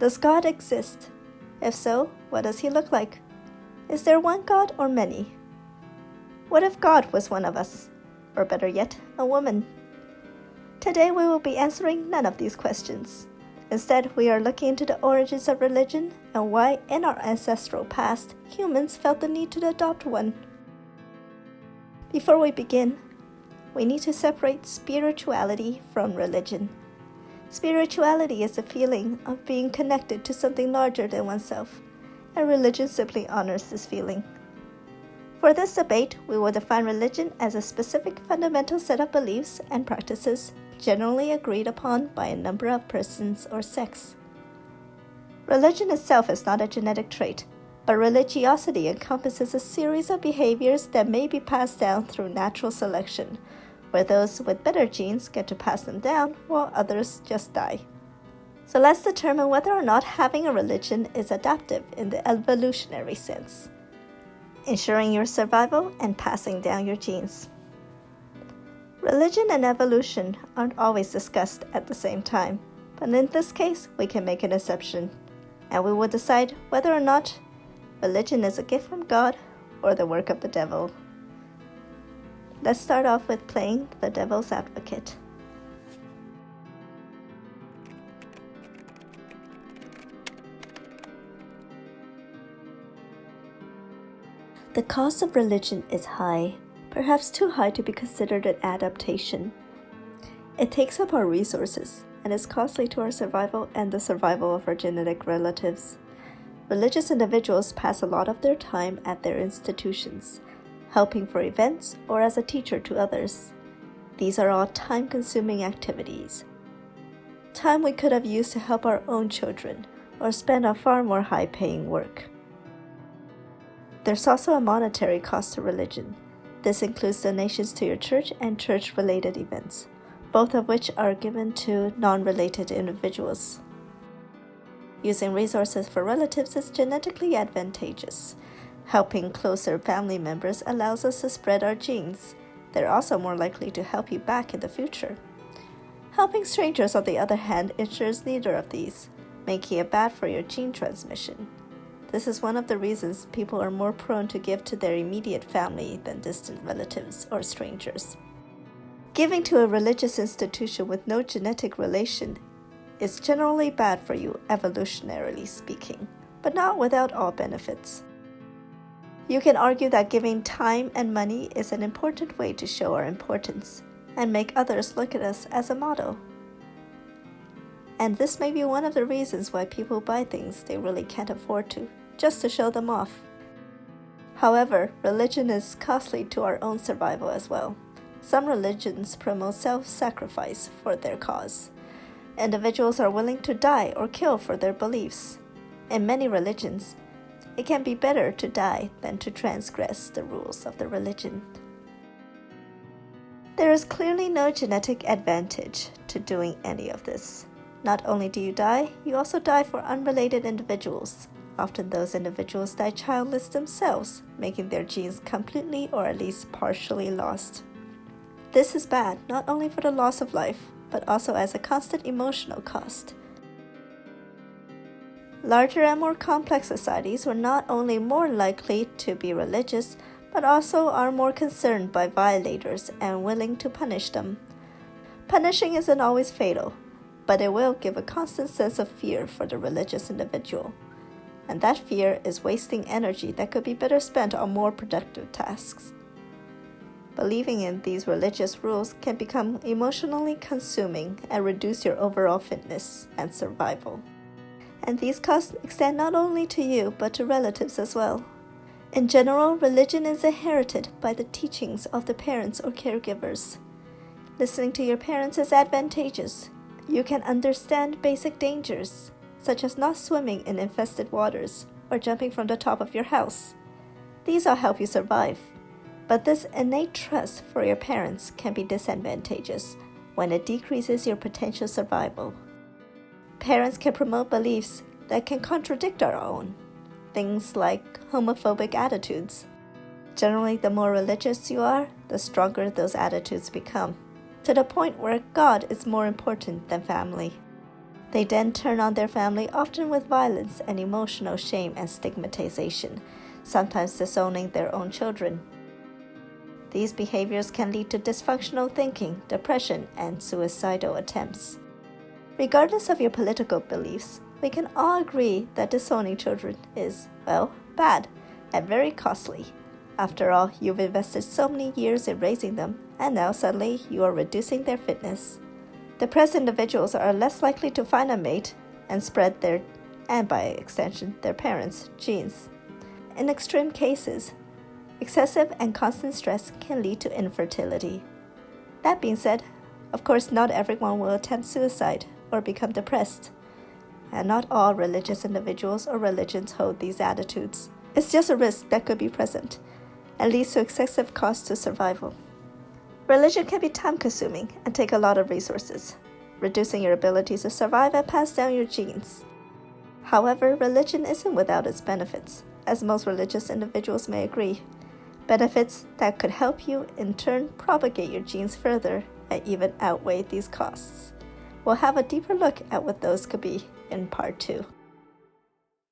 Does God exist? If so, what does he look like? Is there one God or many? What if God was one of us? Or better yet, a woman? Today we will be answering none of these questions. Instead, we are looking into the origins of religion and why in our ancestral past, humans felt the need to adopt one. Before we begin, we need to separate spirituality from religion. Spirituality is the feeling of being connected to something larger than oneself, and religion simply honors this feeling. For this debate, we will define religion as a specific fundamental set of beliefs and practices generally agreed upon by a number of persons or sects. Religion itself is not a genetic trait, but religiosity encompasses a series of behaviors that may be passed down through natural selection, where those with better genes get to pass them down while others just die. So let's determine whether or not having a religion is adaptive in the evolutionary sense, ensuring your survival and passing down your genes. Religion and evolution aren't always discussed at the same time, but in this case, we can make an exception, and we will decide whether or not religion is a gift from God or the work of the devil. Let's start off with playing the devil's advocate. The cost of religion is high, perhaps too high to be considered an adaptation. It takes up our resources and is costly to our survival and the survival of our genetic relatives. Religious individuals pass a lot of their time at their institutions, helping for events or as a teacher to others. These are all time-consuming activities. Time we could have used to help our own children or spend on far more high-paying work. There's also a monetary cost to religion. This includes donations to your church and church-related events, both of which are given to non-related individuals. Using resources for relatives is genetically advantageous. Helping closer family members allows us to spread our genes. They're also more likely to help you back in the future. Helping strangers, on the other hand, ensures neither of these, making it bad for your gene transmission. This is one of the reasons people are more prone to give to their immediate family than distant relatives or strangers. Giving to a religious institution with no genetic relation is generally bad for you, evolutionarily speaking, but not without all benefits. You can argue that giving time and money is an important way to show our importance and make others look at us as a model. And this may be one of the reasons why people buy things they really can't afford to, just to show them off. However, religion is costly to our own survival as well. Some religions promote self-sacrifice for their cause. Individuals are willing to die or kill for their beliefs. In many religions, it can be better to die than to transgress the rules of the religion. There is clearly no genetic advantage to doing any of this. Not only do you die, you also die for unrelated individuals. Often those individuals die childless themselves, making their genes completely or at least partially lost. This is bad not only for the loss of life, but also as a constant emotional cost. Larger and more complex societies were not only more likely to be religious, but also are more concerned by violators and willing to punish them. Punishing isn't always fatal, but it will give a constant sense of fear for the religious individual. And that fear is wasting energy that could be better spent on more productive tasks. Believing in these religious rules can become emotionally consuming and reduce your overall fitness and survival. And these costs extend not only to you, but to relatives as well. In general, religion is inherited by the teachings of the parents or caregivers. Listening to your parents is advantageous. You can understand basic dangers, such as not swimming in infested waters or jumping from the top of your house. These all help you survive. But this innate trust for your parents can be disadvantageous when it decreases your potential survival. Parents can promote beliefs that can contradict our own, things like homophobic attitudes. Generally, the more religious you are, the stronger those attitudes become, to the point where God is more important than family. They then turn on their family, often with violence and emotional shame and stigmatization, sometimes disowning their own children. These behaviors can lead to dysfunctional thinking, depression, and suicidal attempts. Regardless of your political beliefs, we can all agree that disowning children is, well, bad and very costly. After all, you've invested so many years in raising them, and now suddenly you are reducing their fitness. Depressed individuals are less likely to find a mate and spread their, and by extension, their parents' genes. In extreme cases, excessive and constant stress can lead to infertility. That being said, of course, not everyone will attempt suicide or become depressed, and not all religious individuals or religions hold these attitudes. It's just a risk that could be present and leads to excessive cost to survival. Religion can be time-consuming and take a lot of resources, reducing your ability to survive and pass down your genes. However, religion isn't without its benefits, as most religious individuals may agree. Benefits that could help you, in turn, propagate your genes further and even outweigh these costs. We'll have a deeper look at what those could be in part 2.